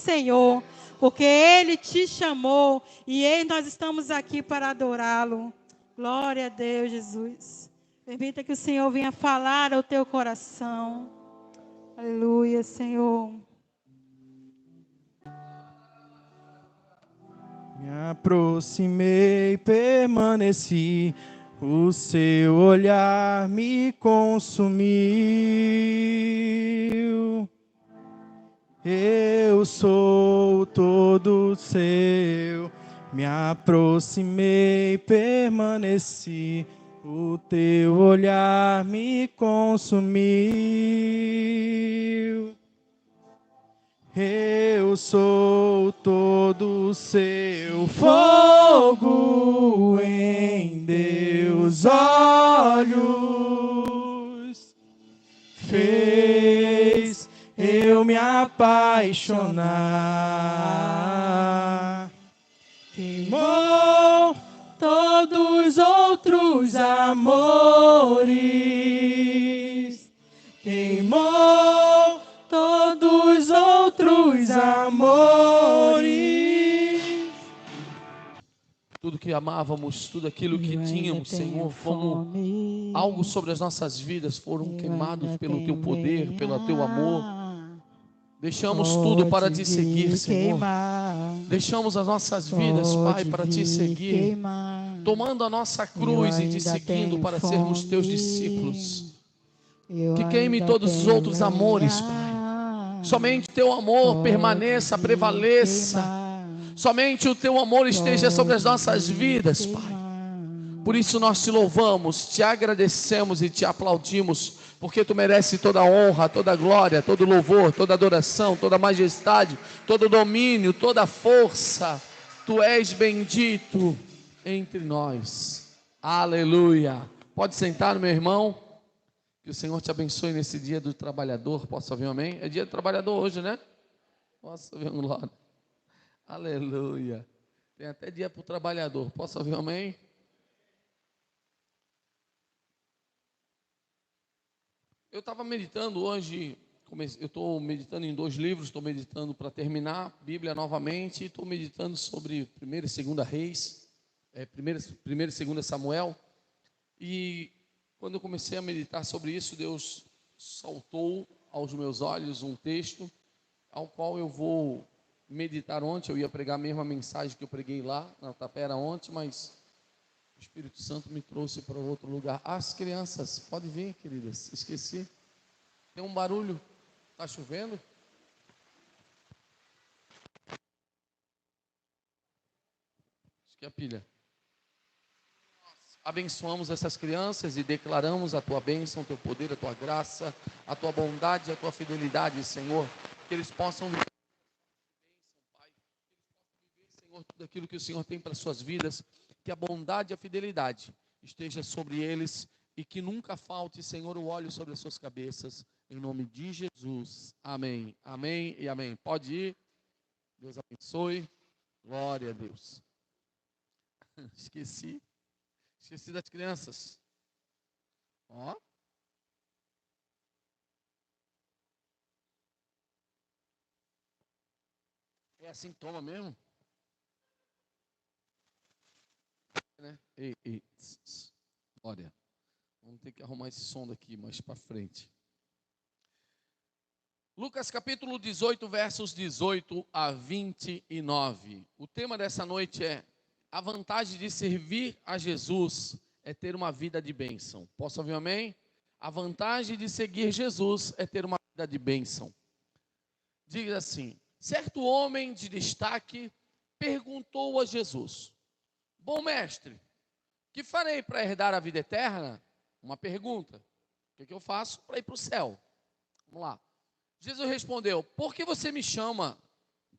Senhor, porque Ele te chamou e nós estamos aqui para adorá-lo. Glória a Deus, Jesus. Permita que o Senhor venha falar ao teu coração. Aleluia, Senhor. Me aproximei, permaneci, o seu olhar me consumiu. Eu sou todo seu. Me aproximei, permaneci, o teu olhar me consumiu. Eu sou todo seu, fogo em Deus olhos fez eu me apaixonar. Queimou todos os outros amores, queimou todos os outros amores. Tudo que amávamos, tudo aquilo que tínhamos, Senhor, como algo sobre as nossas vidas, foram queimados pelo Teu poder, pelo Teu amor. Deixamos tudo para Te seguir, Senhor. Deixamos as nossas vidas, Pai, para Te seguir, tomando a nossa cruz e Te seguindo para sermos Teus discípulos. Que queime todos os outros amores, Pai. Somente Teu amor permaneça, prevaleça. Somente o Teu amor esteja sobre as nossas vidas, Pai. Por isso nós Te louvamos, Te agradecemos e Te aplaudimos, porque Tu mereces toda a honra, toda a glória, todo o louvor, toda a adoração, toda a majestade, todo o domínio, toda a força. Tu és bendito entre nós. Aleluia. Pode sentar, meu irmão. Que o Senhor te abençoe nesse dia do trabalhador. Posso ouvir um amém? É dia do trabalhador hoje, né? Posso ouvir um glória? Aleluia. Tem até dia para o trabalhador. Posso ouvir um amém? Eu estava meditando hoje, eu estou meditando em 2 livros, estou meditando para terminar Bíblia novamente, estou meditando sobre 1ª e 2ª Reis, 1ª e 2ª Samuel, e quando eu comecei a meditar sobre isso, Deus saltou aos meus olhos um texto, ao qual eu vou meditar ontem. Eu ia pregar a mesma mensagem que eu preguei lá na Tapera ontem, mas o Espírito Santo me trouxe para outro lugar. As crianças, pode vir, queridas, esqueci. Tem um barulho, está chovendo? Acho que é a pilha. Abençoamos essas crianças e declaramos a Tua bênção, o Teu poder, a Tua graça, a Tua bondade, a Tua fidelidade, Senhor. Que eles possam viver, Pai, Senhor, tudo aquilo que o Senhor tem para as suas vidas. Que a bondade e a fidelidade esteja sobre eles e que nunca falte, Senhor, o óleo sobre as suas cabeças, em nome de Jesus. Amém, amém e amém. Pode ir, Deus abençoe, glória a Deus. Esqueci das crianças. Ó. É assim que toma mesmo? Né? Ei, olha, vamos ter que arrumar esse som daqui mais para frente. Lucas capítulo 18, versos 18 a 29. O tema dessa noite é: a vantagem de servir a Jesus é ter uma vida de bênção. Posso ouvir um amém? A vantagem de seguir Jesus é ter uma vida de bênção. Diga assim: certo homem de destaque perguntou a Jesus: bom mestre, que farei para herdar a vida eterna? Uma pergunta. O que eu faço para ir para o céu? Vamos lá. Jesus respondeu: por que você me chama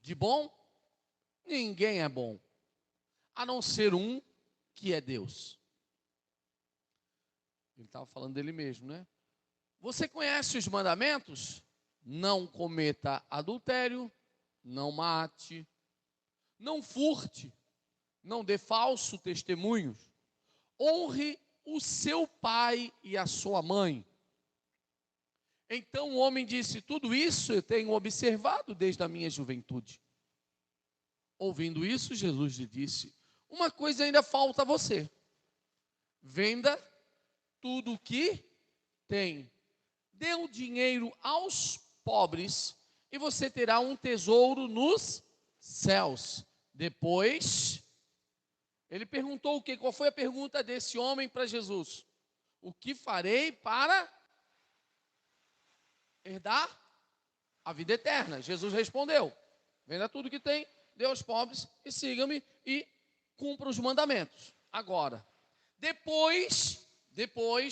de bom? Ninguém é bom, a não ser um, que é Deus. Ele estava falando dele mesmo, né? Você conhece os mandamentos? Não cometa adultério, não mate, não furte, não dê falso testemunho, honre o seu pai e a sua mãe. Então o homem disse: tudo isso eu tenho observado desde a minha juventude. Ouvindo isso, Jesus lhe disse: uma coisa ainda falta a você. Venda tudo o que tem. Dê o dinheiro aos pobres e você terá um tesouro nos céus. Depois, ele perguntou o quê? Qual foi a pergunta desse homem para Jesus? O que farei para herdar a vida eterna? Jesus respondeu: venda tudo que tem, dê aos pobres e siga-me e cumpra os mandamentos. Agora, depois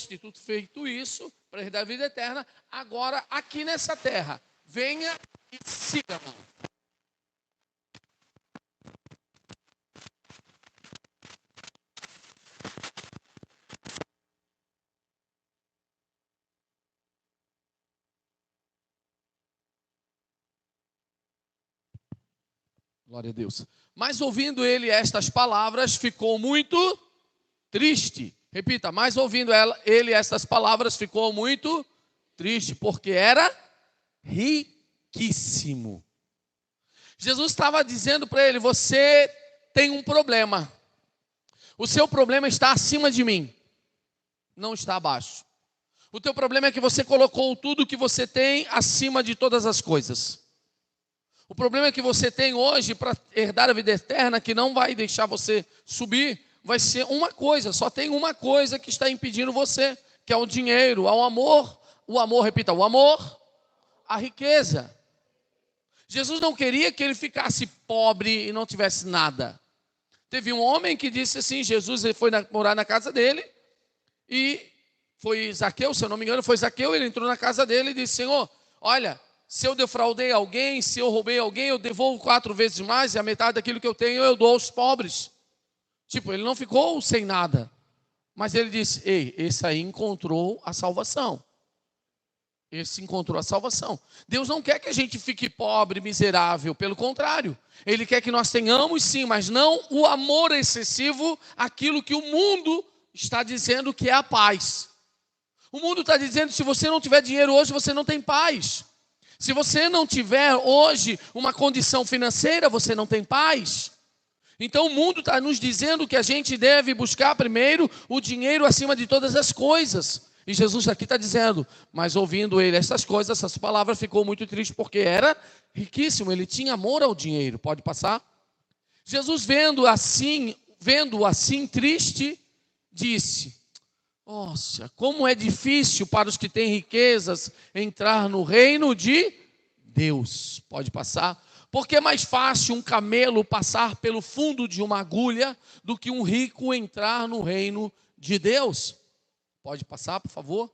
de tudo feito isso, para herdar a vida eterna, agora aqui nessa terra, venha e siga-me. Glória a Deus. Mas ouvindo ele estas palavras, ficou muito triste. Repita, mas ouvindo ele estas palavras, ficou muito triste, porque era riquíssimo. Jesus estava dizendo para ele: você tem um problema. O seu problema está acima de mim, não está abaixo. O teu problema é que você colocou tudo que você tem acima de todas as coisas. O problema é que você tem hoje para herdar a vida eterna, que não vai deixar você subir, vai ser uma coisa, só tem uma coisa que está impedindo você, que é o dinheiro, o amor, repita, o amor, a riqueza. Jesus não queria que ele ficasse pobre e não tivesse nada. Teve um homem que disse assim, Jesus foi morar na casa dele, e foi Zaqueu, se eu não me engano, foi Zaqueu, ele entrou na casa dele e disse: Senhor, olha, se eu defraudei alguém, se eu roubei alguém, eu devolvo 4 vezes mais, e a metade daquilo que eu tenho eu dou aos pobres. Tipo, ele não ficou sem nada, mas ele disse: ei, esse aí encontrou a salvação. Esse encontrou a salvação. Deus não quer que a gente fique pobre, miserável, pelo contrário. Ele quer que nós tenhamos sim, mas não o amor excessivo, aquilo que o mundo está dizendo que é a paz. O mundo está dizendo que se você não tiver dinheiro hoje, você não tem paz. Se você não tiver hoje uma condição financeira, você não tem paz. Então o mundo está nos dizendo que a gente deve buscar primeiro o dinheiro acima de todas as coisas. E Jesus aqui está dizendo, mas ouvindo ele essas coisas, essas palavras, ficou muito triste porque era riquíssimo, ele tinha amor ao dinheiro. Pode passar? Jesus vendo assim triste, disse: nossa, como é difícil para os que têm riquezas entrar no reino de Deus. Pode passar? Porque é mais fácil um camelo passar pelo fundo de uma agulha do que um rico entrar no reino de Deus. Pode passar, por favor?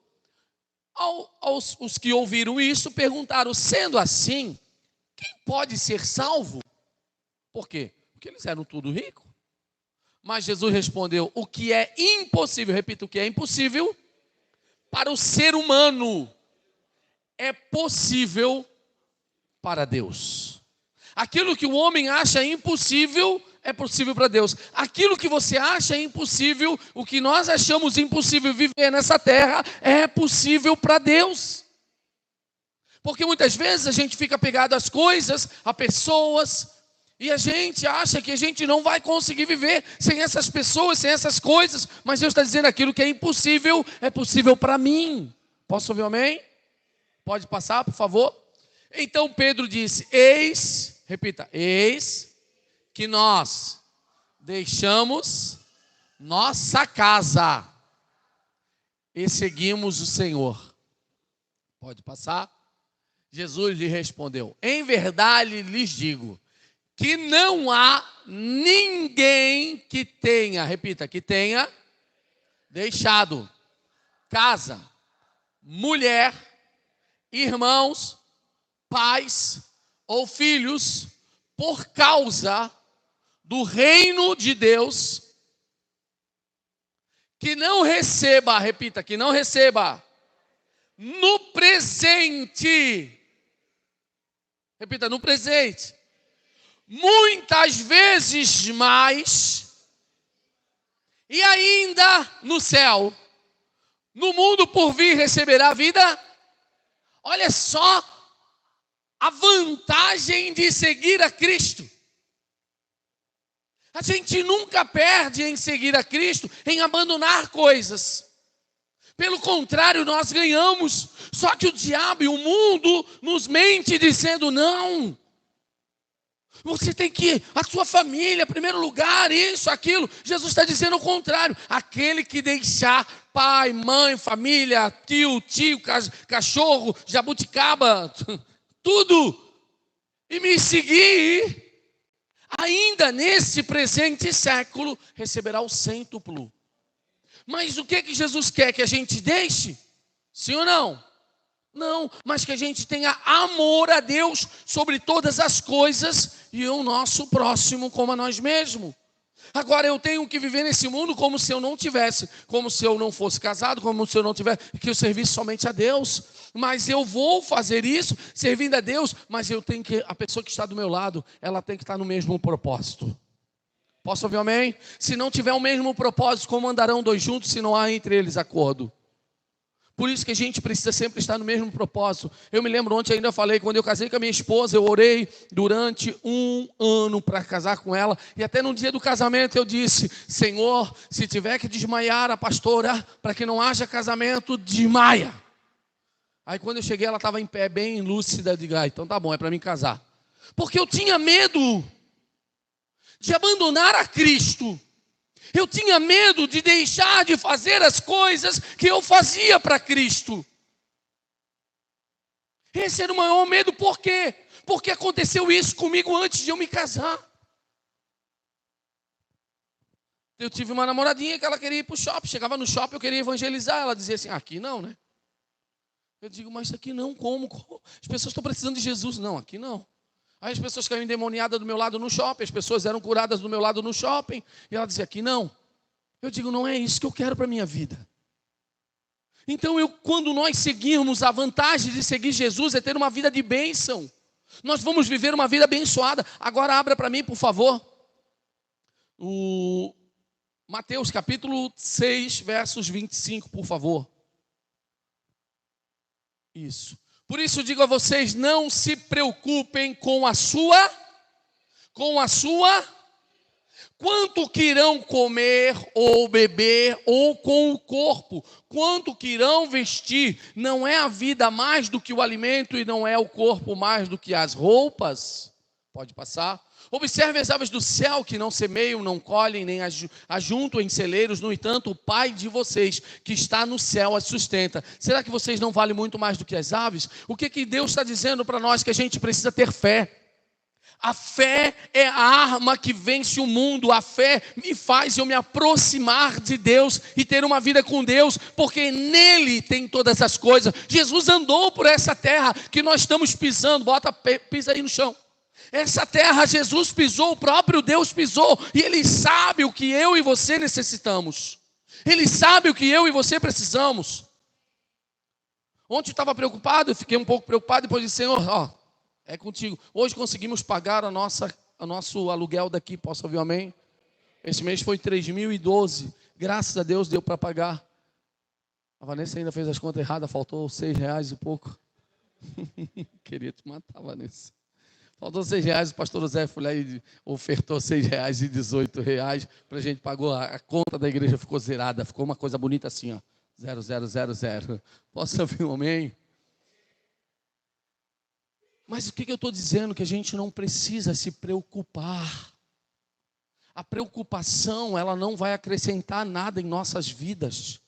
Os que ouviram isso perguntaram: sendo assim, quem pode ser salvo? Por quê? Porque eles eram tudo ricos. Mas Jesus respondeu: o que é impossível, repita, o que é impossível para o ser humano é possível para Deus. Aquilo que o homem acha impossível é possível para Deus. Aquilo que você acha impossível, o que nós achamos impossível viver nessa terra, é possível para Deus. Porque muitas vezes a gente fica pegado às coisas, a pessoas, e a gente acha que a gente não vai conseguir viver sem essas pessoas, sem essas coisas. Mas Deus está dizendo: aquilo que é impossível, é possível para mim. Posso ouvir um amém? Pode passar, por favor? Então Pedro disse: repita, eis que nós deixamos nossa casa e seguimos o Senhor. Pode passar? Jesus lhe respondeu: em verdade lhes digo, que não há ninguém que tenha, repita, que tenha deixado casa, mulher, irmãos, pais ou filhos, por causa do reino de Deus, que não receba, repita, que não receba, no presente, repita, no presente, muitas vezes mais, e ainda no céu, no mundo por vir receberá vida. Olha só a vantagem de seguir a Cristo. A gente nunca perde em seguir a Cristo, em abandonar coisas. Pelo contrário, nós ganhamos. Só que o diabo e o mundo nos mente dizendo: não, você tem que, a sua família, em primeiro lugar, isso, aquilo. Jesus está dizendo o contrário. Aquele que deixar pai, mãe, família, tio, cachorro, jabuticaba, tudo, e me seguir, ainda nesse presente século, receberá o cêntuplo. Mas o que Jesus quer? Que a gente deixe? Sim ou não? Não, mas que a gente tenha amor a Deus sobre todas as coisas e o nosso próximo como a nós mesmos. Agora eu tenho que viver nesse mundo como se eu não tivesse, como se eu não fosse casado, como se eu não tivesse, que eu servisse somente a Deus. Mas eu vou fazer isso servindo a Deus, mas eu tenho que, a pessoa que está do meu lado, ela tem que estar no mesmo propósito. Posso ouvir amém? Se não tiver o mesmo propósito, como andarão dois juntos se não há entre eles acordo? Por isso que a gente precisa sempre estar no mesmo propósito. Eu me lembro ontem, ainda falei, quando eu casei com a minha esposa, eu orei durante 1 ano para casar com ela. E até no dia do casamento eu disse: Senhor, se tiver que desmaiar a pastora, para que não haja casamento, desmaia. Aí quando eu cheguei, ela estava em pé, bem lúcida, eu digo: então tá bom, é para mim casar. Porque eu tinha medo de abandonar a Cristo. Eu tinha medo de deixar de fazer as coisas que eu fazia para Cristo. Esse era o maior medo, por quê? Porque aconteceu isso comigo antes de eu me casar. Eu tive uma namoradinha que ela queria ir para o shopping. Chegava no shopping, eu queria evangelizar. Ela dizia assim: aqui não, né? Eu digo: mas aqui não, como? As pessoas estão precisando de Jesus. Não, aqui não. Aí as pessoas caíam endemoniadas do meu lado no shopping, as pessoas eram curadas do meu lado no shopping, e ela dizia: aqui não. Eu digo: não é isso que eu quero para a minha vida. Então quando nós seguirmos, a vantagem de seguir Jesus é ter uma vida de bênção. Nós vamos viver uma vida abençoada. Agora abra para mim, por favor, o Mateus capítulo 6, versos 25, por favor. Isso. Por isso digo a vocês: não se preocupem com a sua, quanto que irão comer ou beber, ou com o corpo, quanto que irão vestir. Não é a vida mais do que o alimento, e não é o corpo mais do que as roupas? Pode passar. Observe as aves do céu, que não semeiam, não colhem, nem ajuntam em celeiros. No entanto, o Pai de vocês, que está no céu, as sustenta. Será que vocês não valem muito mais do que as aves? O que Deus está dizendo para nós? Que a gente precisa ter fé. A fé é a arma que vence o mundo. A fé me faz eu me aproximar de Deus e ter uma vida com Deus, porque nele tem todas as coisas. Jesus andou por essa terra que nós estamos pisando. Pisa aí no chão. Essa terra Jesus pisou, o próprio Deus pisou, e Ele sabe o que eu e você necessitamos. Ele sabe o que eu e você precisamos. Ontem eu estava preocupado, eu fiquei um pouco preocupado, depois disse: Senhor, é contigo. Hoje conseguimos pagar o nosso aluguel daqui, posso ouvir amém? Esse mês foi 3.012, graças a Deus deu para pagar. A Vanessa ainda fez as contas erradas, faltou R$6 e pouco. Queria te matar, Vanessa. Faltou R$6, o pastor José foi lá e ofertou R$6 e R$18. Para a gente pagou, a conta da igreja ficou zerada, ficou uma coisa bonita assim, ó, 0000. Posso ouvir um amém? Mas o que eu estou dizendo? Que a gente não precisa se preocupar. A preocupação, ela não vai acrescentar nada em nossas vidas.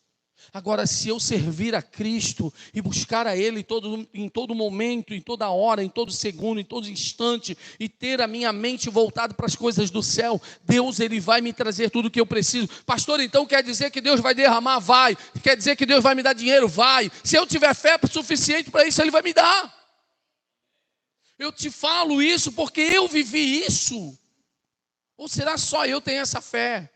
Agora, se eu servir a Cristo e buscar a Ele em todo momento, em toda hora, em todo segundo, em todo instante, e ter a minha mente voltada para as coisas do céu, Deus, Ele vai me trazer tudo o que eu preciso. Pastor, então quer dizer que Deus vai derramar? Vai. Quer dizer que Deus vai me dar dinheiro? Vai. Se eu tiver fé suficiente para isso, Ele vai me dar. Eu te falo isso porque eu vivi isso. Ou será só eu tenho essa fé?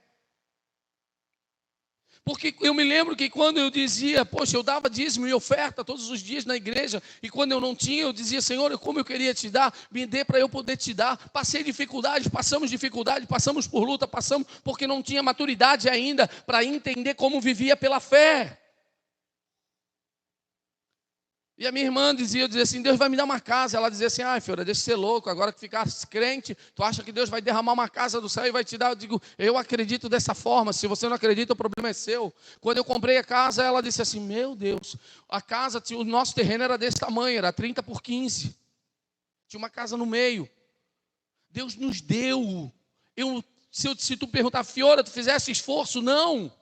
Porque eu me lembro que quando eu dizia, poxa, eu dava dízimo e oferta todos os dias na igreja, e quando eu não tinha, eu dizia: Senhor, como eu queria te dar, me dê para eu poder te dar. Passei dificuldade, passamos por luta, passamos porque não tinha maturidade ainda para entender como vivia pela fé. E a minha irmã eu dizia assim, Deus vai me dar uma casa. Ela dizia assim, ai, Fiora, deixa de ser louco, agora que ficasse crente, tu acha que Deus vai derramar uma casa do céu e vai te dar? Eu digo, eu acredito dessa forma, se você não acredita, o problema é seu. Quando eu comprei a casa, ela disse assim, meu Deus, a casa, o nosso terreno era desse tamanho, era 30 por 15. Tinha uma casa no meio. Deus nos deu. Se tu perguntar, Fiora, tu fizesse esforço? Não,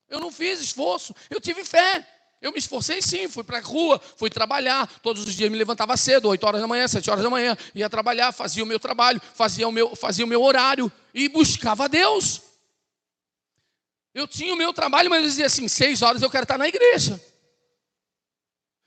eu não fiz esforço, eu tive fé. Eu me esforcei sim, fui para a rua, fui trabalhar, todos os dias me levantava cedo, 8 horas da manhã, 7 horas da manhã, ia trabalhar, fazia o meu trabalho, fazia o meu horário e buscava a Deus. Eu tinha o meu trabalho, mas eu dizia assim, 6 horas eu quero estar na igreja.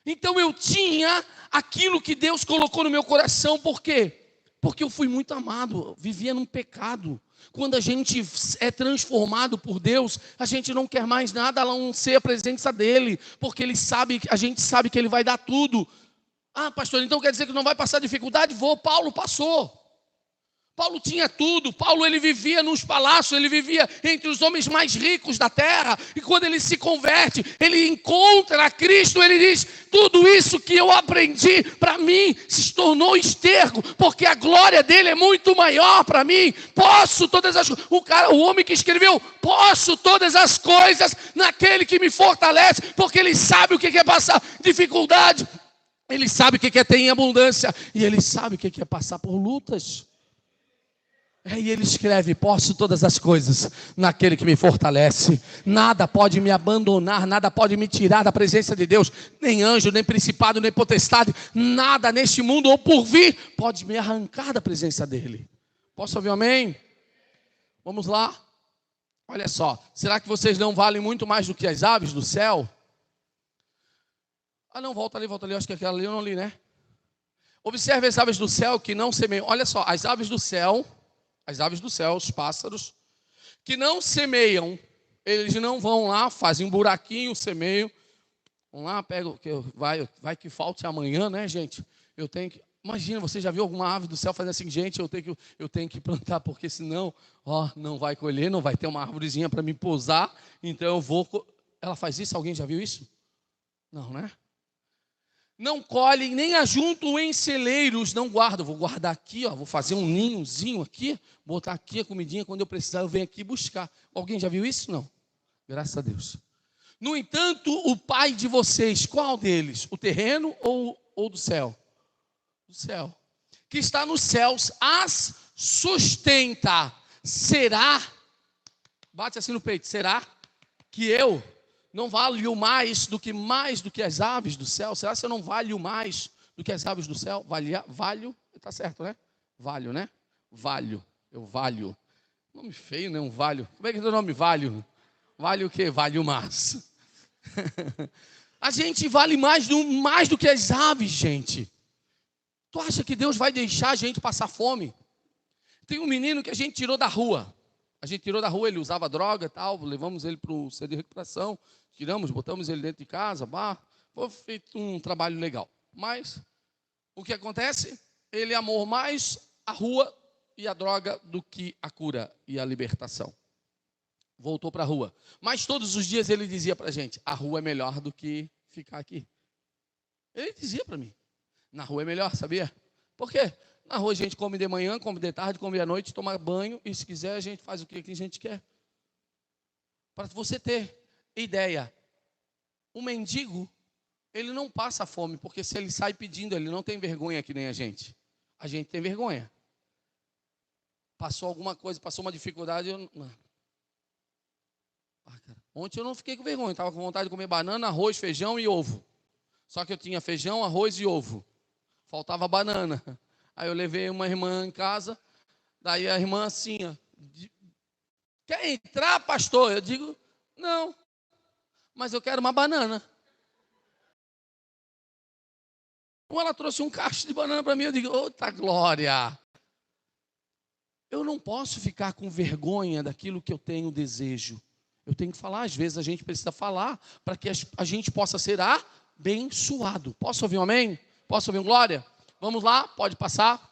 Então eu tinha aquilo que Deus colocou no meu coração, por quê? Porque eu fui muito amado, vivia num pecado. Quando a gente é transformado por Deus, a gente não quer mais nada a não ser a presença dEle, porque a gente sabe que Ele vai dar tudo. Ah, pastor, então quer dizer que não vai passar dificuldade? Paulo passou. Paulo tinha tudo. Paulo, ele vivia nos palácios, ele vivia entre os homens mais ricos da terra. E quando ele se converte, ele encontra a Cristo, ele diz, tudo isso que eu aprendi para mim se tornou esterco, porque a glória dele é muito maior para mim. Posso todas as coisas. O homem que escreveu, posso todas as coisas naquele que me fortalece, porque ele sabe o que é passar dificuldade, ele sabe o que é ter em abundância, e ele sabe o que é passar por lutas. E ele escreve, posso todas as coisas naquele que me fortalece. Nada pode me abandonar, nada pode me tirar da presença de Deus. Nem anjo, nem principado, nem potestade. Nada neste mundo ou por vir pode me arrancar da presença dele. Posso ouvir um amém? Vamos lá. Olha só, será que vocês não valem muito mais do que as aves do céu? Ah não, volta ali, acho que aquela ali eu não li, né? Observe as aves do céu que não semeiam. Olha só, as aves do céu, os pássaros, que não semeiam, eles não vão lá, fazem um buraquinho, semeiam, vão lá, pegam, vai que falte amanhã, né, gente? Imagina, você já viu alguma ave do céu fazendo assim, gente, eu tenho que plantar, porque senão, não vai colher, não vai ter uma árvorezinha para me pousar, então eu vou... Ela faz isso? Alguém já viu isso? Não, né? Não colhem, nem ajuntam em celeiros, não guardam. Vou guardar aqui, vou fazer um ninhozinho aqui, botar aqui a comidinha, quando eu precisar eu venho aqui buscar. Alguém já viu isso? Não. Graças a Deus. No entanto, o Pai de vocês, qual deles? O terreno ou do céu? Do céu. Que está nos céus, as sustenta. Será, bate assim no peito, será que eu não valho mais do que as aves do céu? Será que eu não valho mais do que as aves do céu? Valho, está certo, né? Valho, né? Valho, eu valho. Nome feio, né? Um valho. Como é que é o nome? Valho. Vale o quê? Valho mais. A gente vale mais do que as aves, gente. Tu acha que Deus vai deixar a gente passar fome? Tem um menino que a gente tirou da rua. Ele usava droga e tal, levamos ele para o centro de recuperação, botamos ele dentro de casa, foi feito um trabalho legal. Mas o que acontece? Ele amou mais a rua e a droga do que a cura e a libertação. Voltou para a rua. Mas todos os dias ele dizia para a gente, a rua é melhor do que ficar aqui. Ele dizia para mim, na rua é melhor, sabia? Por quê? Na rua a gente come de manhã, come de tarde, come à noite, toma banho, e se quiser a gente faz o que a gente quer. Para você ter ideia, o mendigo, ele não passa fome, porque se ele sai pedindo, ele não tem vergonha que nem a gente. A gente tem vergonha. Passou alguma coisa, passou uma dificuldade, ontem eu não fiquei com vergonha, estava com vontade de comer banana, arroz, feijão e ovo. Só que eu tinha feijão, arroz e ovo. Faltava banana. Aí eu levei uma irmã em casa, daí a irmã assim, quer entrar, pastor? Eu digo, não, mas eu quero uma banana. Ela trouxe um cacho de banana para mim, eu digo, outra glória. Eu não posso ficar com vergonha daquilo que eu tenho desejo. Eu tenho que falar, às vezes a gente precisa falar, para que a gente possa ser abençoado. Posso ouvir um amém? Posso ouvir um glória? Vamos lá, pode passar.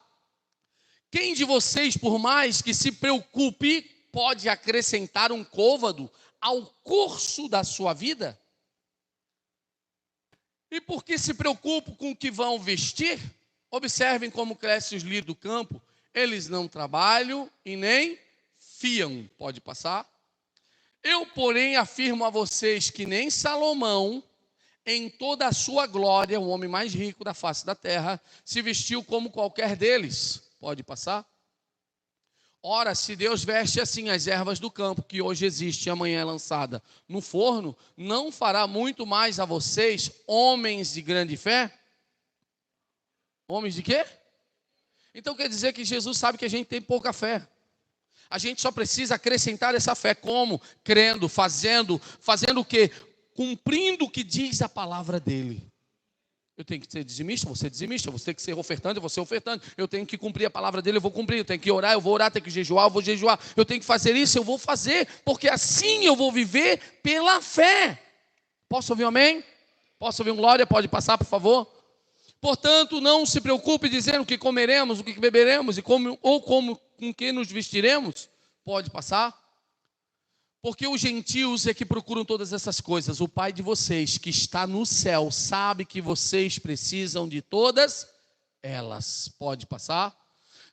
Quem de vocês, por mais que se preocupe, pode acrescentar um côvado ao curso da sua vida? E porque se preocupam com o que vão vestir, observem como crescem os lírios do campo. Eles não trabalham e nem fiam. Pode passar. Eu, porém, afirmo a vocês que nem Salomão, em toda a sua glória, o homem mais rico da face da terra, se vestiu como qualquer deles. Pode passar. Ora, se Deus veste assim as ervas do campo, que hoje existe e amanhã é lançada no forno, não fará muito mais a vocês, homens de grande fé? Homens de quê? Então quer dizer que Jesus sabe que a gente tem pouca fé. A gente só precisa acrescentar essa fé. Como? Crendo, fazendo o quê? Cumprindo o que diz a palavra dele. Eu tenho que ser dizimista, você tem que ser ofertante, eu vou ser ofertante. Eu tenho que cumprir a palavra dele, eu vou cumprir. Eu tenho que orar, eu vou orar. Tenho que jejuar, eu vou jejuar. Eu tenho que fazer isso, eu vou fazer. Porque assim eu vou viver pela fé. Posso ouvir um amém? Posso ouvir um glória? Pode passar, por favor? Portanto, não se preocupe dizendo o que comeremos, o que beberemos e com que nos vestiremos. Pode passar? Porque os gentios é que procuram todas essas coisas. O Pai de vocês, que está no céu, sabe que vocês precisam de todas elas. Pode passar?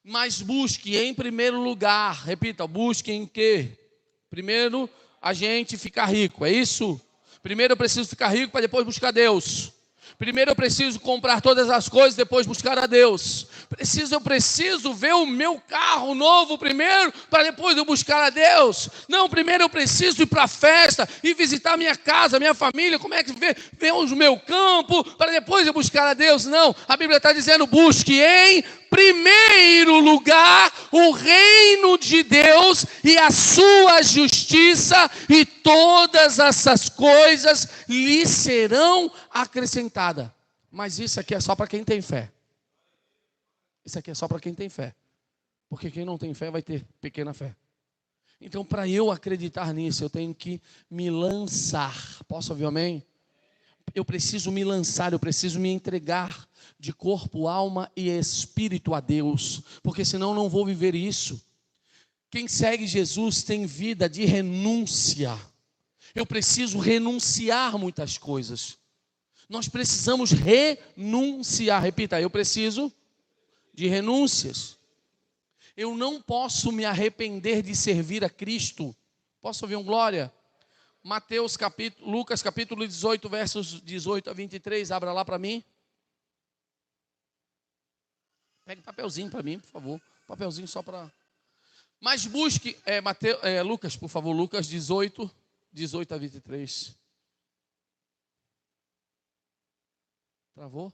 Mas busque em primeiro lugar, repita, busque em quê? Primeiro, a gente ficar rico, é isso? Primeiro eu preciso ficar rico para depois buscar Deus. Primeiro eu preciso comprar todas as coisas, depois buscar a Deus. Eu preciso ver o meu carro novo primeiro, para depois eu buscar a Deus. Não, primeiro eu preciso ir para a festa e visitar minha casa, minha família, como é que ver o meu campo, para depois eu buscar a Deus. Não, a Bíblia está dizendo, busque em primeiro lugar o reino de Deus e a sua justiça, e todas essas coisas lhe serão acrescentadas. Mas isso aqui é só para quem tem fé. Isso aqui é só para quem tem fé. Porque quem não tem fé vai ter pequena fé. Então, para eu acreditar nisso, eu tenho que me lançar. Posso ouvir amém? Eu preciso me lançar, eu preciso me entregar de corpo, alma e espírito a Deus, porque senão eu não vou viver isso. Quem segue Jesus tem vida de renúncia. Eu preciso renunciar muitas coisas. Nós precisamos renunciar. Repita, eu preciso de renúncias. Eu não posso me arrepender de servir a Cristo. Posso ouvir um glória? Lucas capítulo 18, versos 18 a 23, abra lá para mim. Pegue papelzinho para mim, por favor. Papelzinho só para... Mas busque, Lucas, por favor, Lucas 18 a 23. Travou?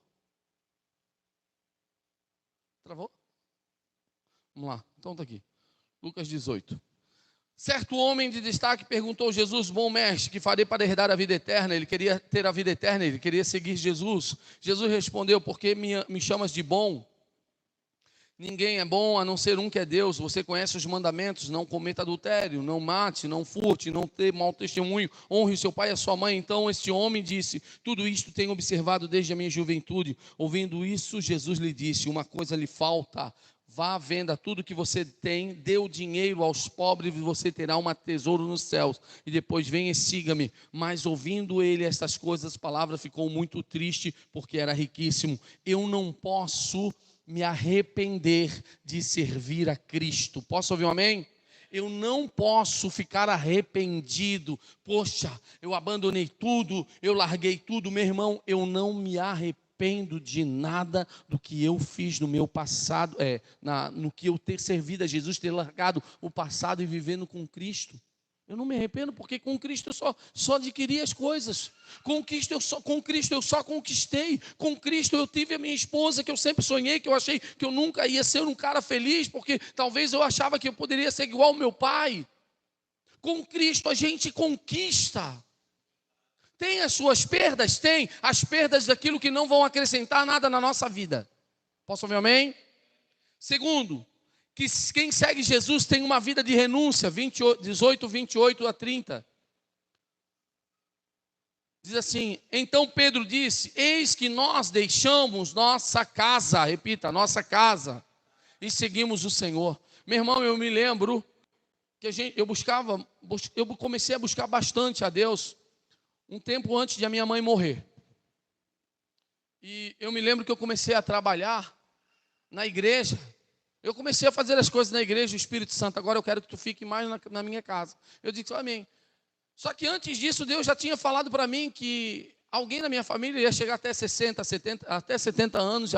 Travou? Vamos lá, então está aqui. Lucas 18. Certo homem de destaque perguntou a Jesus, bom mestre, que farei para herdar a vida eterna? Ele queria ter a vida eterna, ele queria seguir Jesus. Jesus respondeu, por que me chamas de bom? Ninguém é bom a não ser um que é Deus. Você conhece os mandamentos, não cometa adultério, não mate, não furte, não dê mau testemunho, honre seu pai e a sua mãe. Então este homem disse, tudo isto tenho observado desde a minha juventude. Ouvindo isso, Jesus lhe disse, uma coisa lhe falta. Vá, venda tudo que você tem, dê o dinheiro aos pobres e você terá um tesouro nos céus. E depois venha e siga-me. Mas ouvindo ele estas coisas, a palavra ficou muito triste, porque era riquíssimo. Eu não posso me arrepender de servir a Cristo. Posso ouvir um amém? Eu não posso ficar arrependido. Poxa, eu abandonei tudo, eu larguei tudo. Meu irmão, eu não me arrependo de nada do que eu fiz no meu passado, no que eu ter servido a Jesus, ter largado o passado e vivendo com Cristo. Eu não me arrependo, porque com Cristo eu só adquiri as coisas. Com Cristo eu só conquistei. Com Cristo eu tive a minha esposa, que eu sempre sonhei, que eu achei que eu nunca ia ser um cara feliz, porque talvez eu achava que eu poderia ser igual ao meu pai. Com Cristo a gente conquista. Tem as suas perdas? Tem. As perdas daquilo que não vão acrescentar nada na nossa vida. Posso ouvir amém? Segundo, que quem segue Jesus tem uma vida de renúncia, 18, 28 a 30. Diz assim, então Pedro disse, eis que nós deixamos nossa casa, repita, nossa casa, e seguimos o Senhor. Meu irmão, eu me lembro que eu comecei a buscar bastante a Deus, um tempo antes de a minha mãe morrer. E eu me lembro que eu comecei a trabalhar na igreja. Eu comecei a fazer as coisas na igreja, o Espírito Santo, agora eu quero que tu fique mais na minha casa. Eu disse, amém. Só que antes disso, Deus já tinha falado para mim que alguém na minha família ia chegar até 60, 70, até 70 anos, e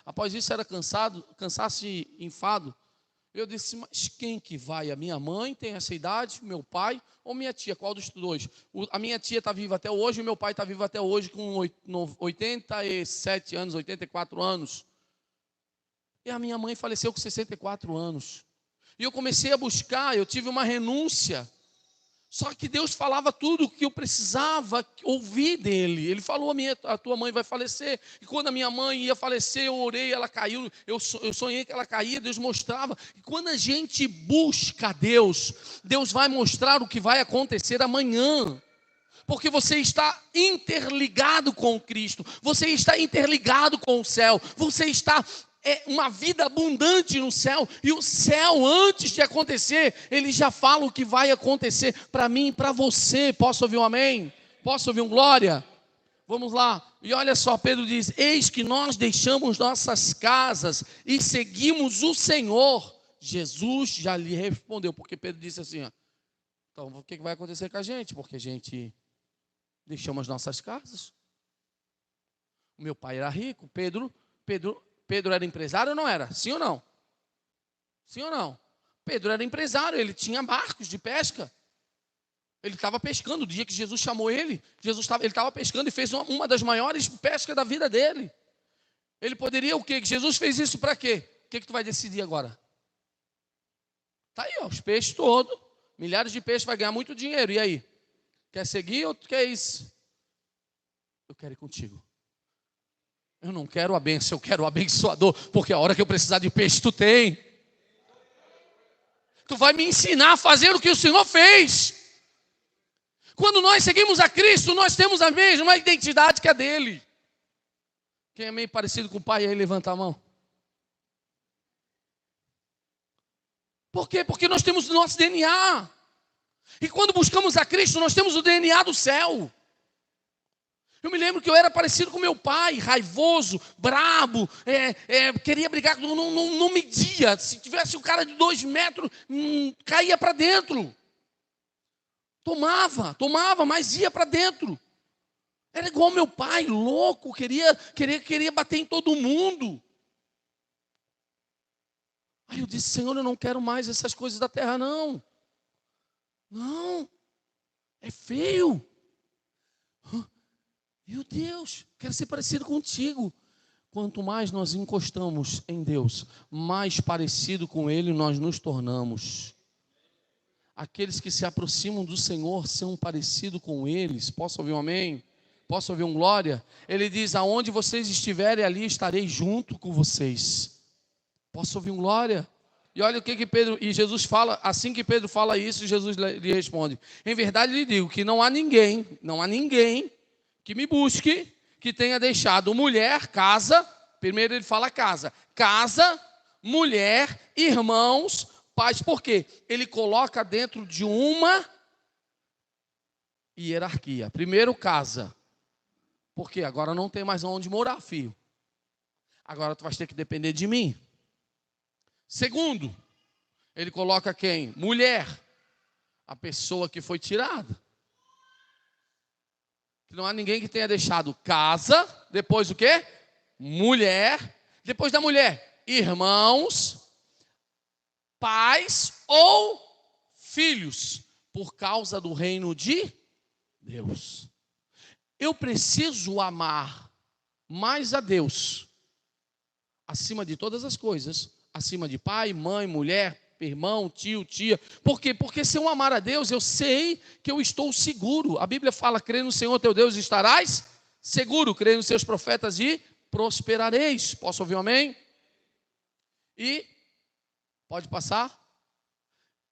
após isso era cansaço e enfado. Eu disse, mas quem que vai? A minha mãe tem essa idade, meu pai ou minha tia? Qual dos dois? A minha tia está viva até hoje, o meu pai está vivo até hoje com 87 anos, 84 anos. E a minha mãe faleceu com 64 anos. E eu comecei a buscar, eu tive uma renúncia. Só que Deus falava tudo o que eu precisava ouvir dele. Ele falou, a tua mãe vai falecer. E quando a minha mãe ia falecer, eu orei, ela caiu. Eu sonhei que ela caía, Deus mostrava. E quando a gente busca Deus, Deus vai mostrar o que vai acontecer amanhã. Porque você está interligado com Cristo. Você está interligado com o céu. Você está... uma vida abundante no céu, e o céu, antes de acontecer, ele já fala o que vai acontecer para mim e para você. Posso ouvir um amém? Posso ouvir um glória? Vamos lá, e olha só, Pedro diz, eis que nós deixamos nossas casas e seguimos o Senhor. Jesus já lhe respondeu, porque Pedro disse assim, ó, então o que vai acontecer com a gente? Porque a gente deixamos as nossas casas. O meu pai era rico, Pedro era empresário ou não era? Sim ou não? Sim ou não? Pedro era empresário, ele tinha barcos de pesca. Ele estava pescando, o dia que Jesus chamou ele, ele estava pescando e fez uma das maiores pescas da vida dele. Ele poderia o quê? Jesus fez isso para quê? O que tu vai decidir agora? Está aí, ó, os peixes todos, milhares de peixes, vai ganhar muito dinheiro, e aí? Quer seguir ou quer isso? Eu quero ir contigo. Eu não quero a bênção, eu quero o abençoador, porque a hora que eu precisar de peixe, tu tem. Tu vai me ensinar a fazer o que o Senhor fez. Quando nós seguimos a Cristo, nós temos a mesma identidade que a dele. Quem é meio parecido com o pai, aí levanta a mão. Por quê? Porque nós temos o nosso DNA. E quando buscamos a Cristo, nós temos o DNA do céu. Eu me lembro que eu era parecido com meu pai, raivoso, brabo, queria brigar, não media. Se tivesse um cara de 2 metros, caía para dentro. Tomava, mas ia para dentro. Era igual meu pai, louco, queria bater em todo mundo. Aí eu disse, Senhor, eu não quero mais essas coisas da terra, não. Não, é feio. Meu Deus, quero ser parecido contigo. Quanto mais nós encostamos em Deus, mais parecido com Ele nós nos tornamos. Aqueles que se aproximam do Senhor são parecidos com eles. Posso ouvir um amém? Posso ouvir um glória? Ele diz, aonde vocês estiverem, ali estarei junto com vocês. Posso ouvir um glória? E olha o que Pedro, e Jesus fala, assim que Pedro fala isso, Jesus lhe responde, em verdade lhe digo que não há ninguém que me busque, que tenha deixado mulher, casa, primeiro ele fala casa, mulher, irmãos, pais, por quê? Ele coloca dentro de uma hierarquia. Primeiro casa, porque agora não tem mais onde morar, filho. Agora tu vais ter que depender de mim. Segundo, ele coloca quem? Mulher, a pessoa que foi tirada. Não há ninguém que tenha deixado casa, depois o quê? Mulher, depois da mulher, irmãos, pais ou filhos, por causa do reino de Deus. Eu preciso amar mais a Deus, acima de todas as coisas, acima de pai, mãe, mulher, irmão, tio, tia. Por quê? Porque se eu amar a Deus, eu sei que eu estou seguro. A Bíblia fala, crê no Senhor teu Deus e estarás seguro. Crê nos seus profetas e prosperareis. Posso ouvir um amém? E, pode passar?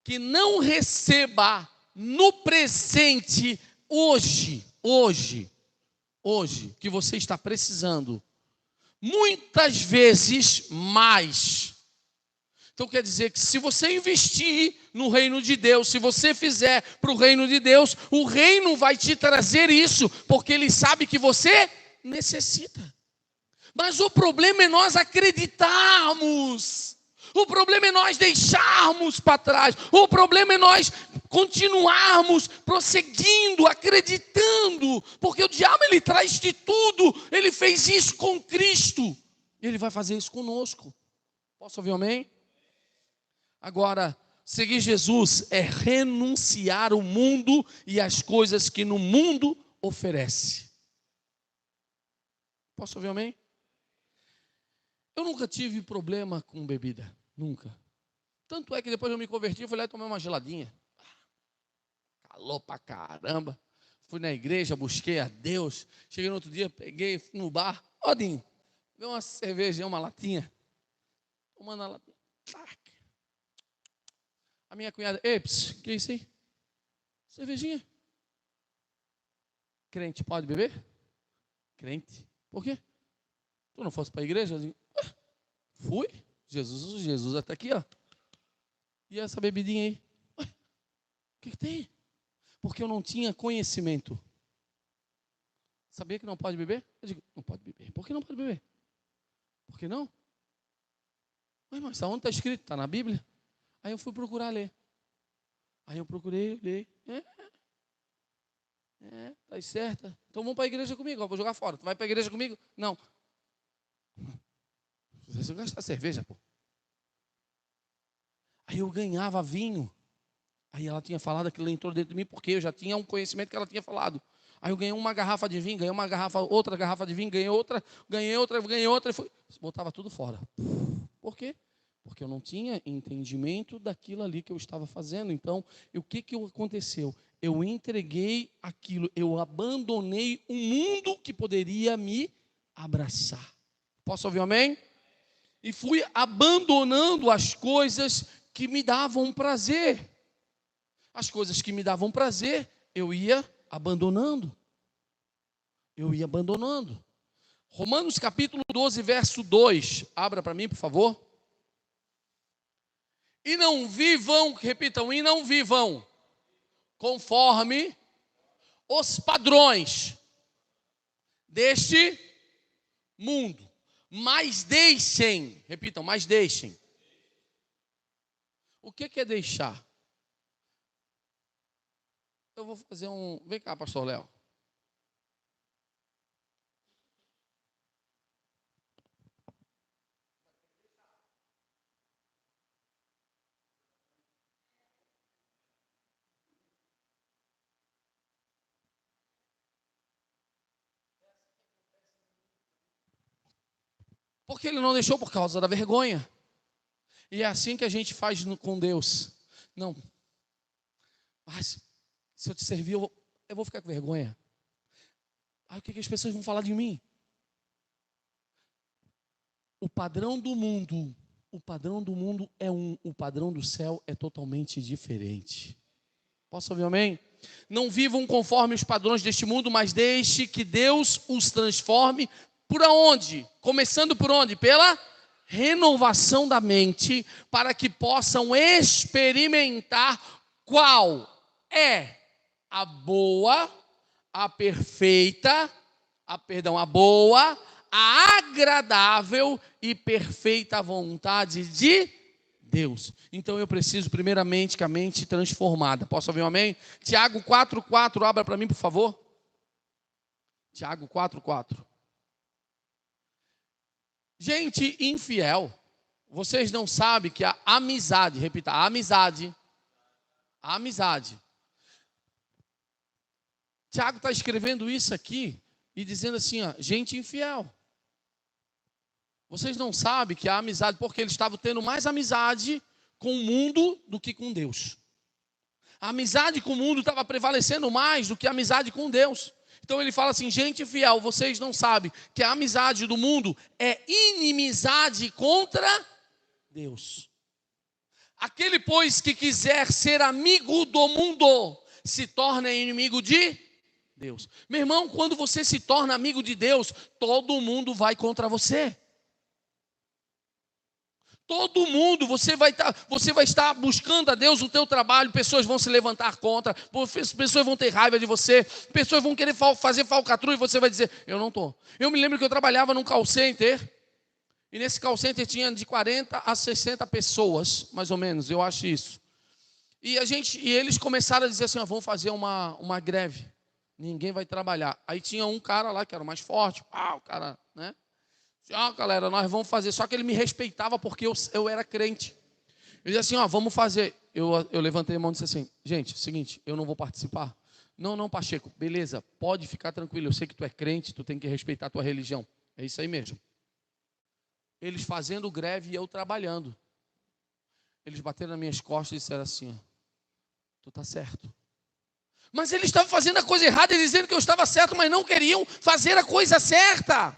Que não receba no presente, hoje, que você está precisando, muitas vezes mais. Então quer dizer que se você investir no reino de Deus, se você fizer para o reino de Deus, o reino vai te trazer isso, porque ele sabe que você necessita. Mas o problema é nós acreditarmos. O problema é nós deixarmos para trás. O problema é nós continuarmos prosseguindo, acreditando. Porque o diabo, ele traz de tudo. Ele fez isso com Cristo. Ele vai fazer isso conosco. Posso ouvir um amém? Agora, seguir Jesus é renunciar ao mundo e às coisas que no mundo oferece. Posso ouvir um amém? Eu nunca tive problema com bebida. Nunca. Tanto é que depois eu me converti, eu fui lá e tomei uma geladinha. Calor pra caramba. Fui na igreja, busquei a Deus. Cheguei no outro dia, peguei, fui no bar. Odinho, deu uma cerveja, uma latinha. Tomando a latinha. A minha cunhada, eps, que é isso aí? Cervejinha. Crente pode beber? Crente. Por quê? Tu não fosse para a igreja? Eu digo, fui. Jesus até aqui, ó. E essa bebidinha aí? O que tem? Porque eu não tinha conhecimento. Sabia que não pode beber? Eu digo, não pode beber. Por que não pode beber? Por que não? Mas onde está escrito? Está na Bíblia? Aí eu fui procurar ler. Aí eu procurei, li. Tá certa. Então vamos para a igreja comigo. Vou jogar fora. Tu vai para a igreja comigo? Não. Você gasta cerveja, pô. Aí eu ganhava vinho. Aí ela tinha falado aquilo, ela entrou dentro de mim, porque eu já tinha um conhecimento que ela tinha falado. Aí eu ganhei uma garrafa de vinho, ganhei uma garrafa, outra garrafa de vinho, ganhei outra, e foi, botava tudo fora. Por quê? Porque eu não tinha entendimento daquilo ali que eu estava fazendo. Então, o que aconteceu? Eu entreguei aquilo, eu abandonei um mundo que poderia me abraçar. Posso ouvir um amém? E fui abandonando as coisas que me davam prazer. As coisas que me davam prazer, eu ia abandonando. Romanos capítulo 12, verso 2. Abra para mim, por favor. E não vivam, repitam, e não vivam conforme os padrões deste mundo. Mas deixem, repitam, mas deixem. O que é deixar? Eu vou fazer um... Vem cá, pastor Léo. Porque ele não deixou por causa da vergonha. E é assim que a gente faz com Deus. Não. Mas se eu te servir, eu vou ficar com vergonha. Aí o que as pessoas vão falar de mim? O padrão do mundo é o padrão do céu é totalmente diferente. Posso ouvir amém? Não vivam conforme os padrões deste mundo, mas deixe que Deus os transforme. Por onde? Começando por onde? Pela renovação da mente, para que possam experimentar qual é a boa, a perfeita, a boa, a agradável e perfeita vontade de Deus. Então eu preciso primeiramente que a mente transformada. Posso ouvir um amém? Tiago 4,4, abra para mim, por favor. Tiago 4,4. Gente infiel, vocês não sabem que a amizade, repita, a amizade. Tiago está escrevendo isso aqui e dizendo assim, ó, gente infiel. Vocês não sabem que a amizade, porque eles estavam tendo mais amizade com o mundo do que com Deus. A amizade com o mundo estava prevalecendo mais do que a amizade com Deus. Então ele fala assim, gente fiel, vocês não sabem que a amizade do mundo é inimizade contra Deus. Aquele, pois, que quiser ser amigo do mundo, se torna inimigo de Deus. Meu irmão, quando você se torna amigo de Deus, todo mundo vai contra você. Todo mundo, você vai estar buscando a Deus no teu trabalho, pessoas vão se levantar contra, pessoas vão ter raiva de você, pessoas vão querer fazer falcatrua e você vai dizer, eu não estou. Eu me lembro que eu trabalhava num call center, e nesse call center tinha de 40 a 60 pessoas, mais ou menos, eu acho isso. E eles começaram a dizer assim, vamos fazer uma greve, ninguém vai trabalhar. Aí tinha um cara lá que era o mais forte, o cara, né? Galera, nós vamos fazer. Só que ele me respeitava porque eu era crente. Ele dizia assim, vamos fazer. Eu levantei a mão e disse assim, gente, seguinte, eu não vou participar. Não, Pacheco, beleza, pode ficar tranquilo. Eu sei que tu é crente, tu tem que respeitar a tua religião. É isso aí mesmo. Eles fazendo greve e eu trabalhando. Eles bateram nas minhas costas e disseram assim, tu tá certo. Mas eles estavam fazendo a coisa errada, eles dizendo que eu estava certo, mas não queriam fazer a coisa certa.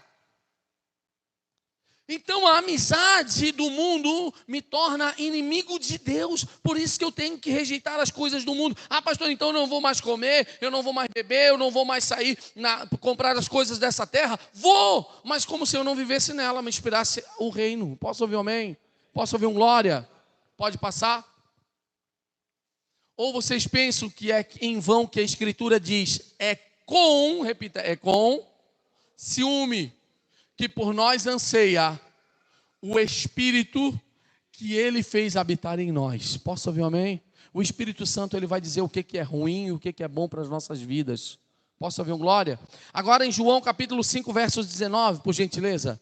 Então a amizade do mundo me torna inimigo de Deus. Por isso que eu tenho que rejeitar as coisas do mundo. Pastor, então eu não vou mais comer, eu não vou mais beber, eu não vou mais sair, comprar as coisas dessa terra. Vou, mas como se eu não vivesse nela, me inspirasse o reino. Posso ouvir um amém? Posso ouvir um glória? Pode passar? Ou vocês pensam que é em vão que a Escritura diz, repita, é com ciúme, que por nós anseia o Espírito que Ele fez habitar em nós. Posso ouvir um amém? O Espírito Santo, Ele vai dizer o que é ruim e o que é bom para as nossas vidas. Posso ouvir um glória? Agora em João capítulo 5, versos 19, por gentileza.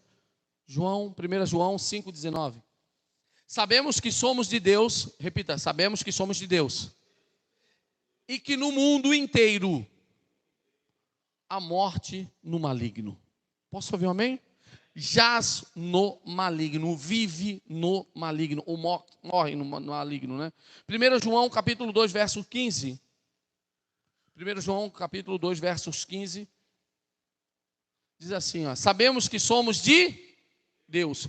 1 João 5, 19. Sabemos que somos de Deus, repita, sabemos que somos de Deus. E que no mundo inteiro há morte no maligno. Posso ouvir um amém? Jaz no maligno, vive no maligno, ou morre no maligno, né? 1 João capítulo 2, verso 15. 1 João capítulo 2, versos 15. Diz assim, sabemos que somos de Deus.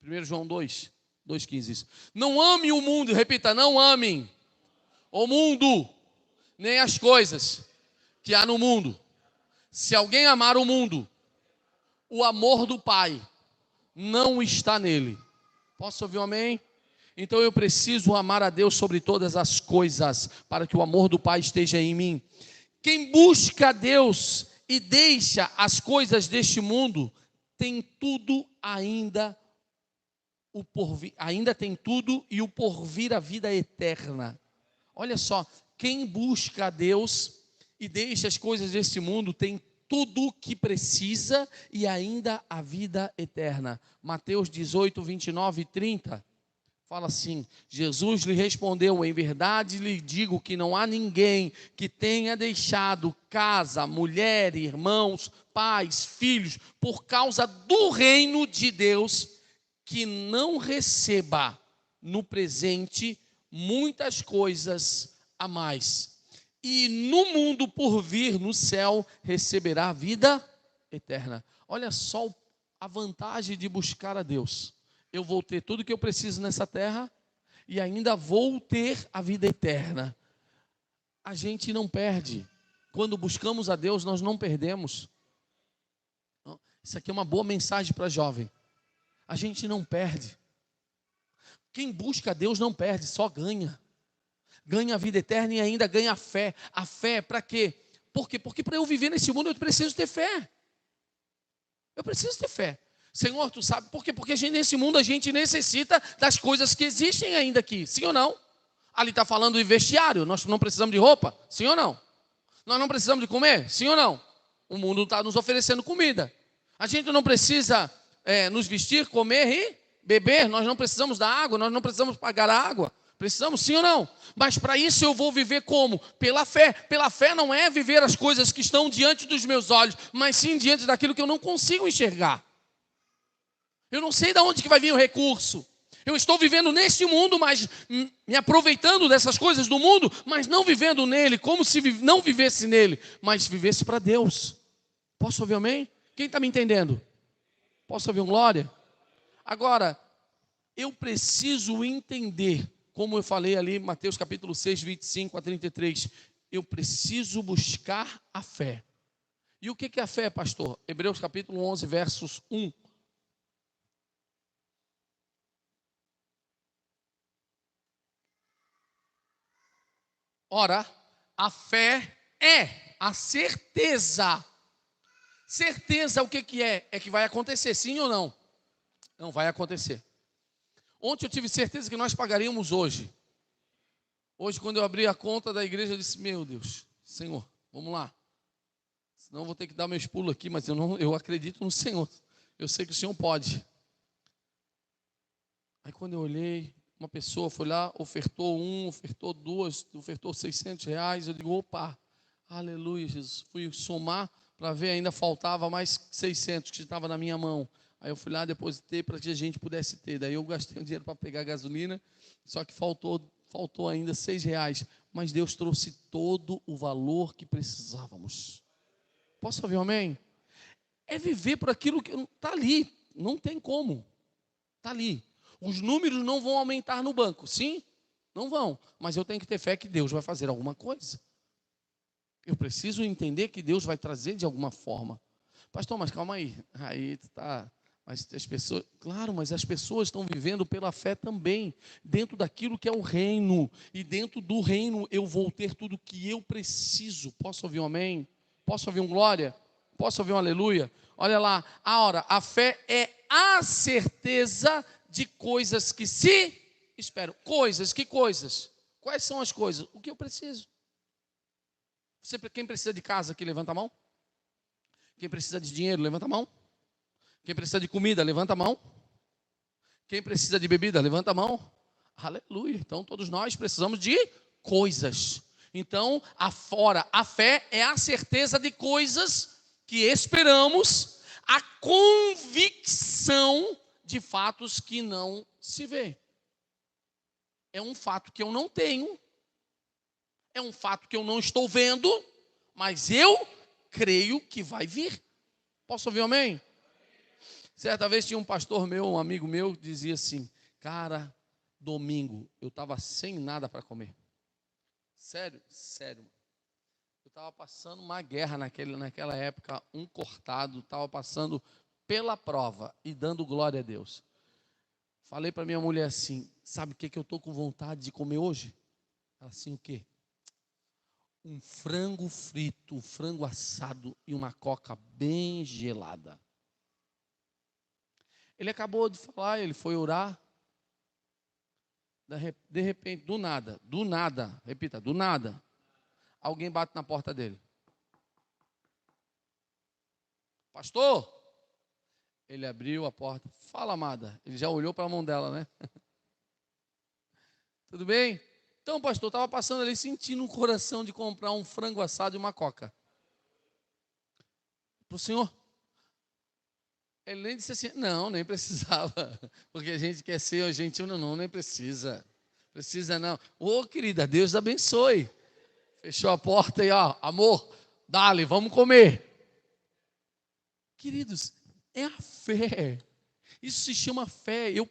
1 João 2, 2,15. Não ame o mundo, repita, não amem o mundo, nem as coisas que há no mundo. Se alguém amar o mundo, o amor do Pai não está nele. Posso ouvir um amém? Então eu preciso amar a Deus sobre todas as coisas, para que o amor do Pai esteja em mim. Quem busca a Deus e deixa as coisas deste mundo, tem tudo ainda tem tudo e o porvir a vida eterna. Olha só, quem busca a Deus e deixa as coisas deste mundo, tem tudo o que precisa e ainda a vida eterna. Mateus 18, 29 e 30, fala assim, Jesus lhe respondeu, em verdade lhe digo que não há ninguém que tenha deixado casa, mulher, irmãos, pais, filhos, por causa do reino de Deus, que não receba no presente muitas coisas a mais. E no mundo por vir, no céu, receberá a vida eterna. Olha só a vantagem de buscar a Deus. Eu vou ter tudo o que eu preciso nessa terra e ainda vou ter a vida eterna. A gente não perde. Quando buscamos a Deus, nós não perdemos. Isso aqui é uma boa mensagem para jovem. A gente não perde. Quem busca a Deus não perde, só ganha. Ganha a vida eterna e ainda ganha a fé. A fé para quê? Por quê? Porque para eu viver nesse mundo eu preciso ter fé. Eu preciso ter fé. Senhor, tu sabe por quê? Porque nesse mundo a gente necessita das coisas que existem ainda aqui. Sim ou não? Ali está falando de vestiário. Nós não precisamos de roupa. Sim ou não? Nós não precisamos de comer. Sim ou não? O mundo está nos oferecendo comida. A gente não precisa nos vestir, comer e beber. Nós não precisamos da água. Nós não precisamos pagar a água. Precisamos, sim ou não? Mas para isso eu vou viver como? Pela fé. Pela fé não é viver as coisas que estão diante dos meus olhos, mas sim diante daquilo que eu não consigo enxergar. Eu não sei de onde que vai vir o recurso. Eu estou vivendo neste mundo, mas me aproveitando dessas coisas do mundo, mas não vivendo nele, como se não vivesse nele, mas vivesse para Deus. Posso ouvir um amém? Quem está me entendendo? Posso ouvir um glória? Agora, eu preciso entender, como eu falei ali, Mateus capítulo 6, 25 a 33, eu preciso buscar a fé. E o que é a fé, pastor? Hebreus capítulo 11, versos 1. Ora, a fé é a certeza. Certeza o que é? É que vai acontecer, sim ou não? Não vai acontecer. Ontem eu tive certeza que nós pagaríamos hoje. Hoje, quando eu abri a conta da igreja, eu disse, meu Deus, Senhor, vamos lá. Senão eu vou ter que dar meus pulos aqui, mas eu acredito no Senhor. Eu sei que o Senhor pode. Aí quando eu olhei, uma pessoa foi lá, ofertou ofertou duas, ofertou R$600. Eu digo, opa, aleluia, Jesus. Fui somar para ver, ainda faltava mais 600 que estava na minha mão. Aí eu fui lá, depositei para que a gente pudesse ter. Daí eu gastei o dinheiro para pegar gasolina, só que faltou ainda R$6. Mas Deus trouxe todo o valor que precisávamos. Posso ouvir um amém? É viver por aquilo que está ali, não tem como. Está ali. Os números não vão aumentar no banco, sim? Não vão. Mas eu tenho que ter fé que Deus vai fazer alguma coisa. Eu preciso entender que Deus vai trazer de alguma forma. Pastor, mas calma aí. Aí está. Mas as pessoas, claro, mas as pessoas estão vivendo pela fé também, dentro daquilo que é o reino. E dentro do reino eu vou ter tudo que eu preciso. Posso ouvir um amém? Posso ouvir um glória? Posso ouvir um aleluia? Olha lá, a fé é a certeza de coisas que se esperam. Que coisas? Quais são as coisas? O que eu preciso? Quem precisa de casa aqui, levanta a mão. Quem precisa de dinheiro, levanta a mão. Quem precisa de comida, levanta a mão. Quem precisa de bebida, levanta a mão. Aleluia. Então todos nós precisamos de coisas. Então, a fé é a certeza de coisas que esperamos, a convicção de fatos que não se vê. É um fato que eu não tenho, é um fato que eu não estou vendo, mas eu creio que vai vir. Posso ouvir um amém? Certa vez tinha um pastor meu, um amigo meu, que dizia assim, cara, domingo eu estava sem nada para comer. Sério. Eu estava passando uma guerra naquela época, um cortado, estava passando pela prova e dando glória a Deus. Falei para minha mulher assim, sabe o que eu estou com vontade de comer hoje? Ela assim, o quê? Um frango frito, um frango assado e uma coca bem gelada. Ele acabou de falar, ele foi orar. De repente, do nada, repita, do nada, alguém bate na porta dele. Pastor, ele abriu a porta. Fala, amada. Ele já olhou para a mão dela, né? Tudo bem? Então, pastor, estava passando ali, sentindo um coração de comprar um frango assado e uma coca. Para o senhor. Ele nem disse assim, não, nem precisava. Porque a gente quer ser gentil, não, nem precisa. Precisa não. Ô, querida, Deus abençoe. Fechou a porta e, ó, amor, dale, vamos comer. Queridos, é a fé. Isso se chama fé. Eu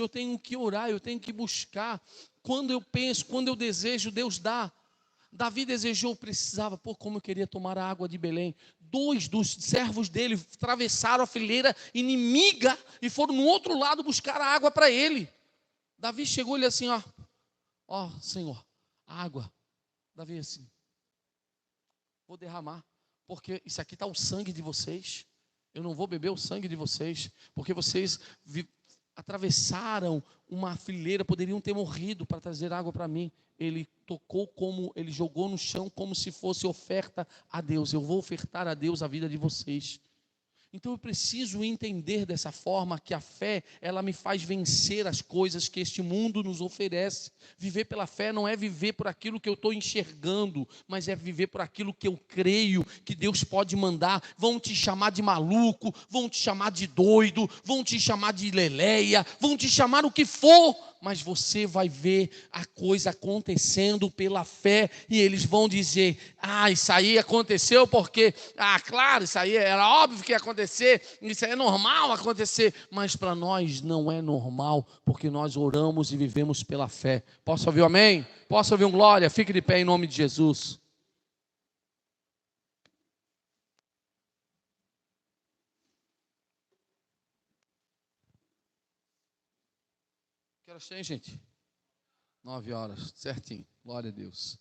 tenho que orar, eu tenho que buscar. Quando eu penso, quando eu desejo, Deus dá. Davi desejou, precisava, como eu queria tomar a água de Belém. 2 dos servos dele atravessaram a fileira inimiga e foram no outro lado buscar a água para ele. Davi chegou e ele assim, ó, Senhor, água. Davi assim, vou derramar, porque isso aqui está o sangue de vocês. Eu não vou beber o sangue de vocês, porque vocês atravessaram uma fileira, poderiam ter morrido para trazer água para mim. Ele ele jogou no chão como se fosse oferta a Deus. Eu vou ofertar a Deus a vida de vocês. Então eu preciso entender dessa forma que a fé, ela me faz vencer as coisas que este mundo nos oferece. Viver pela fé não é viver por aquilo que eu estou enxergando, mas é viver por aquilo que eu creio que Deus pode mandar. Vão te chamar de maluco, vão te chamar de doido, vão te chamar de leleia, vão te chamar o que for, mas você vai ver a coisa acontecendo pela fé e eles vão dizer, isso aí aconteceu porque, claro, isso aí era óbvio que ia acontecer, isso aí é normal acontecer, mas para nós não é normal, porque nós oramos e vivemos pela fé. Posso ouvir um amém? Posso ouvir um glória? Fique de pé em nome de Jesus. Que horas tem, gente? 9 horas, certinho. Glória a Deus.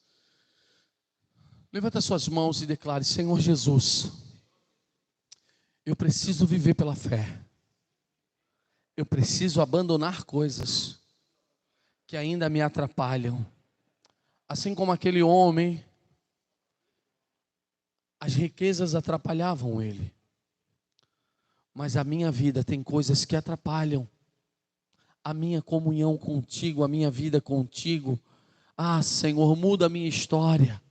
Levanta suas mãos e declare: Senhor Jesus, eu preciso viver pela fé. Eu preciso abandonar coisas que ainda me atrapalham. Assim como aquele homem, as riquezas atrapalhavam ele. Mas a minha vida tem coisas que atrapalham a minha comunhão contigo, a minha vida contigo. Ah, Senhor, muda a minha história.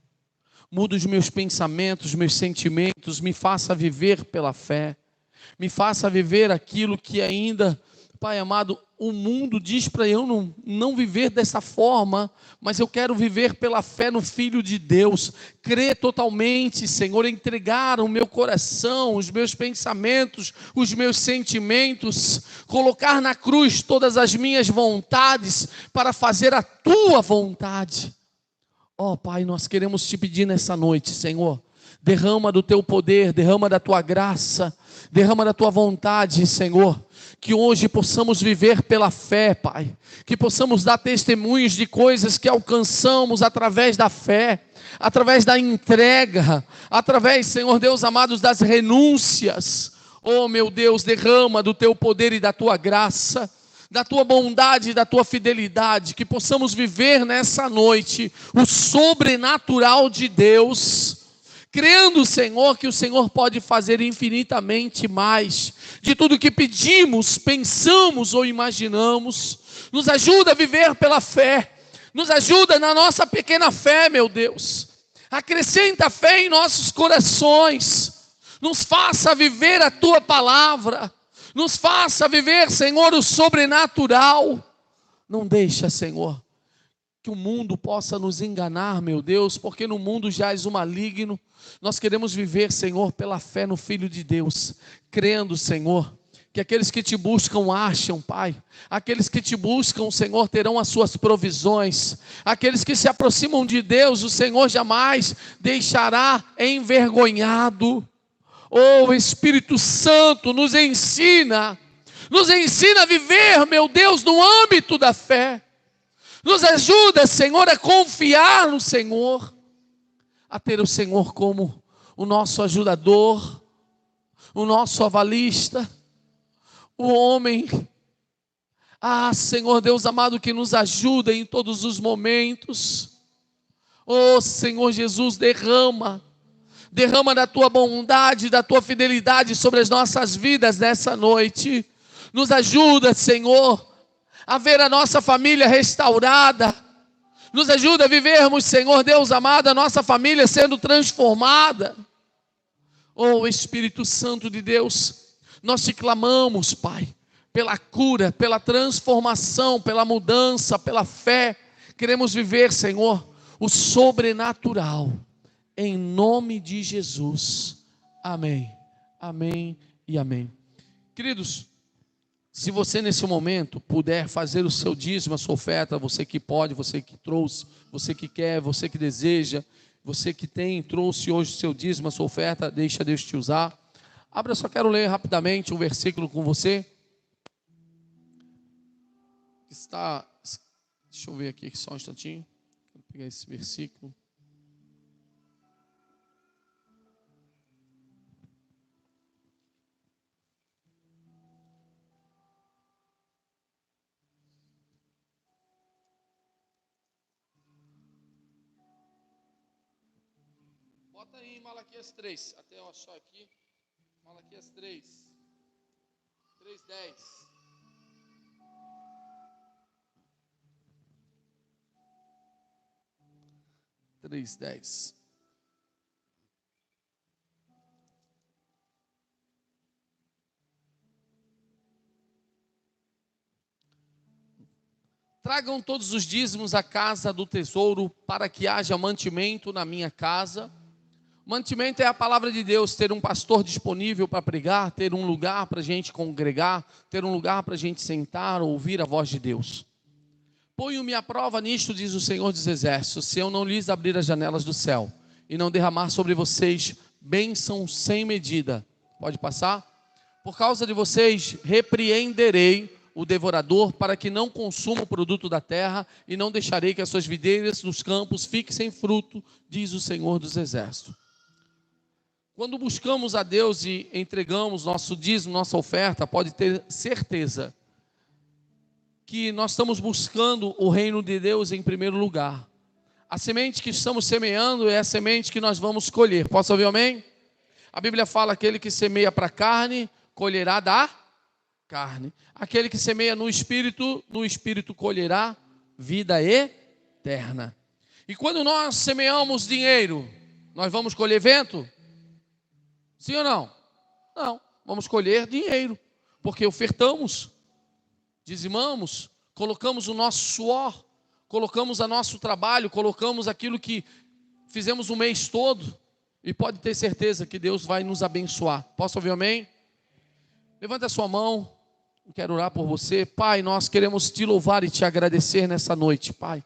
Muda os meus pensamentos, meus sentimentos. Me faça viver pela fé. Me faça viver aquilo que ainda, Pai amado, o mundo diz para eu não viver dessa forma, mas eu quero viver pela fé no Filho de Deus, crer totalmente, Senhor, entregar o meu coração, os meus pensamentos, os meus sentimentos, colocar na cruz todas as minhas vontades para fazer a Tua vontade. Ó Pai, nós queremos Te pedir nessa noite, Senhor, derrama do Teu poder, derrama da Tua graça, derrama da Tua vontade, Senhor. Que hoje possamos viver pela fé, Pai. Que possamos dar testemunhos de coisas que alcançamos através da fé, através da entrega, através, Senhor Deus amados, das renúncias. Oh meu Deus, derrama do Teu poder e da Tua graça, da Tua bondade e da Tua fidelidade. Que possamos viver nessa noite o sobrenatural de Deus, crendo, Senhor, que o Senhor pode fazer infinitamente mais de tudo que pedimos, pensamos ou imaginamos. Nos ajuda a viver pela fé, nos ajuda na nossa pequena fé, meu Deus. Acrescenta fé em nossos corações, nos faça viver a Tua palavra, nos faça viver, Senhor, o sobrenatural. Não deixa, Senhor, que o mundo possa nos enganar, meu Deus, porque no mundo jaz o maligno. Nós queremos viver, Senhor, pela fé no Filho de Deus, crendo, Senhor, que aqueles que Te buscam acham, Pai. Aqueles que Te buscam, Senhor, terão as suas provisões. Aqueles que se aproximam de Deus, o Senhor jamais deixará envergonhado. Oh, Espírito Santo, nos ensina a viver, meu Deus, no âmbito da fé. Nos ajuda, Senhor, a confiar no Senhor, a ter o Senhor como o nosso ajudador, o nosso avalista, o homem, Senhor Deus amado, que nos ajuda em todos os momentos. Oh Senhor Jesus, derrama da Tua bondade, da Tua fidelidade sobre as nossas vidas nessa noite. Nos ajuda, Senhor, a ver a nossa família restaurada. Nos ajuda a vivermos, Senhor Deus amado, a nossa família sendo transformada. Oh Espírito Santo de Deus, nós Te clamamos, Pai, pela cura, pela transformação, pela mudança, pela fé. Queremos viver, Senhor, o sobrenatural, em nome de Jesus. Amém, amém e amém. Queridos, se você nesse momento puder fazer o seu dízimo, a sua oferta, você que pode, você que trouxe, você que quer, você que deseja, você que trouxe hoje o seu dízimo, a sua oferta, deixa Deus te usar. Abra, só quero ler rapidamente um versículo com você. Deixa eu ver aqui só um instantinho. Vou pegar esse versículo. Bota aí em Malaquias 3, até eu achar aqui, Malaquias 3, 3:10. Tragam todos os dízimos à casa do tesouro, para que haja mantimento na minha casa. Mantimento é a palavra de Deus, ter um pastor disponível para pregar, ter um lugar para a gente congregar, ter um lugar para a gente sentar, ouvir a voz de Deus. Ponho-me à prova nisto, diz o Senhor dos Exércitos, se eu não lhes abrir as janelas do céu e não derramar sobre vocês bênção sem medida. Pode passar? Por causa de vocês repreenderei o devorador, para que não consuma o produto da terra, e não deixarei que as suas videiras dos campos fiquem sem fruto, diz o Senhor dos Exércitos. Quando buscamos a Deus e entregamos nosso dízimo, nossa oferta, pode ter certeza que nós estamos buscando o reino de Deus em primeiro lugar. A semente que estamos semeando é a semente que nós vamos colher. Posso ouvir amém? A Bíblia fala: aquele que semeia para a carne, colherá da carne. Aquele que semeia no Espírito colherá vida eterna. E quando nós semeamos dinheiro, nós vamos colher vento? Sim ou não? Não, vamos colher dinheiro, porque ofertamos, dizimamos, colocamos o nosso suor, colocamos o nosso trabalho, colocamos aquilo que fizemos o mês todo, e pode ter certeza que Deus vai nos abençoar. Posso ouvir amém? Levanta a sua mão, eu quero orar por você. Pai, nós queremos te louvar e te agradecer nessa noite, Pai.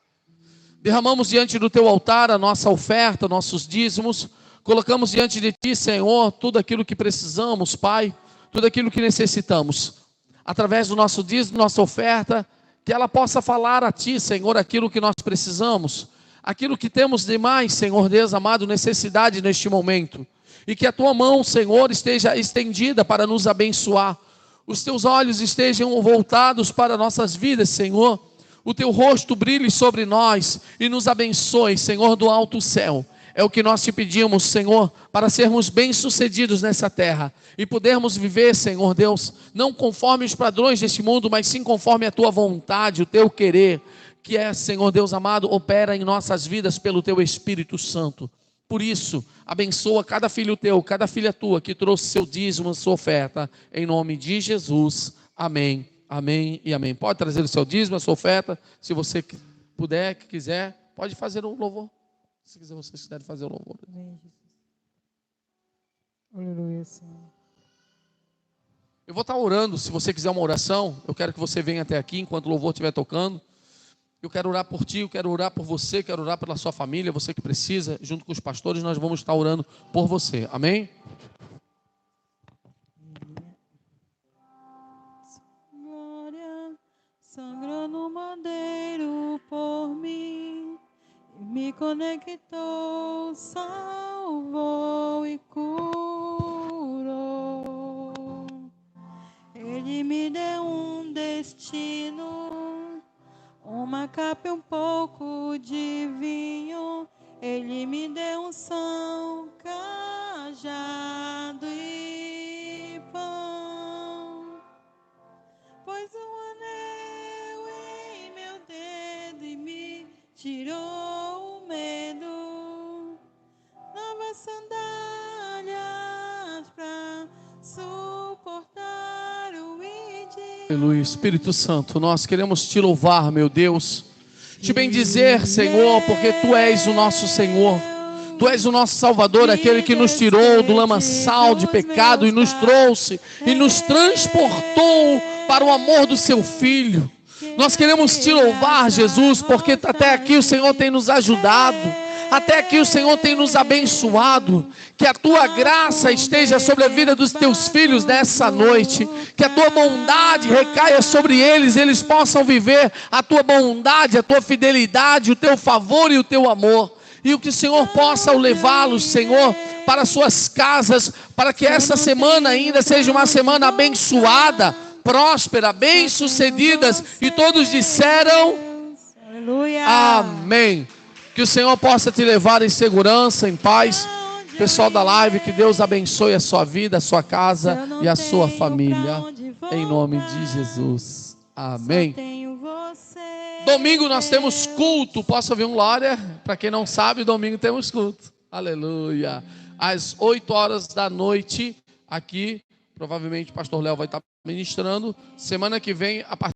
Derramamos diante do teu altar a nossa oferta, nossos dízimos, colocamos diante de ti, Senhor, tudo aquilo que precisamos, Pai, tudo aquilo que necessitamos. Através do nosso dízimo, nossa oferta, que ela possa falar a ti, Senhor, aquilo que nós precisamos, aquilo que temos de mais, Senhor Deus amado, necessidade neste momento. E que a tua mão, Senhor, esteja estendida para nos abençoar. Os teus olhos estejam voltados para nossas vidas, Senhor. O teu rosto brilhe sobre nós e nos abençoe, Senhor, do alto céu. É o que nós te pedimos, Senhor, para sermos bem-sucedidos nessa terra e podermos viver, Senhor Deus, não conforme os padrões deste mundo, mas sim conforme a tua vontade, o teu querer, que é, Senhor Deus amado, opera em nossas vidas pelo teu Espírito Santo. Por isso, abençoa cada filho teu, cada filha tua que trouxe seu dízimo, sua oferta, em nome de Jesus. Amém, amém e amém. Pode trazer o seu dízimo, a sua oferta, se você puder, quiser, pode fazer um louvor. Se quiser, vocês quiserem fazer o louvor. Aleluia, Senhor. Eu vou estar orando, se você quiser uma oração, eu quero que você venha até aqui enquanto o louvor estiver tocando. Eu quero orar por ti, eu quero orar por você, quero orar pela sua família, você que precisa, junto com os pastores, nós vamos estar orando por você. Amém? Glória sangrou no madeiro por mim, me conectou, salvou e curou. Ele me deu um destino, uma capa e um pouco de vinho. Ele me deu unção, cajado e pão. Pôs um anel em meu dedo e me tirou o medo. Novas sandálias para suportar o ide. Aleluia, Espírito Santo, nós queremos te louvar, meu Deus, te bendizer, Senhor, porque tu és o nosso Senhor, tu és o nosso Salvador, aquele que nos tirou do lamaçal de pecado e nos trouxe e nos transportou para o amor do seu Filho. Nós queremos te louvar, Jesus, porque até aqui o Senhor tem nos ajudado, até aqui o Senhor tem nos abençoado. Que a tua graça esteja sobre a vida dos teus filhos nessa noite, que a tua bondade recaia sobre eles, eles possam viver a tua bondade, a tua fidelidade, o teu favor e o teu amor. E o que o Senhor possa levá-los, Senhor, para suas casas, para que essa semana ainda seja uma semana abençoada, próspera, bem-sucedidas. E todos disseram: Aleluia. Amém. Que o Senhor possa te levar em segurança, em paz. Pessoal da live, que Deus abençoe a sua vida, a sua casa e a sua família. Em nome de Jesus. Amém. Domingo nós temos culto. Posso ouvir um glória? Para quem não sabe, domingo temos culto. Aleluia. Às 8 horas da noite, aqui, provavelmente o pastor Léo vai estar ministrando. Semana que vem, a partir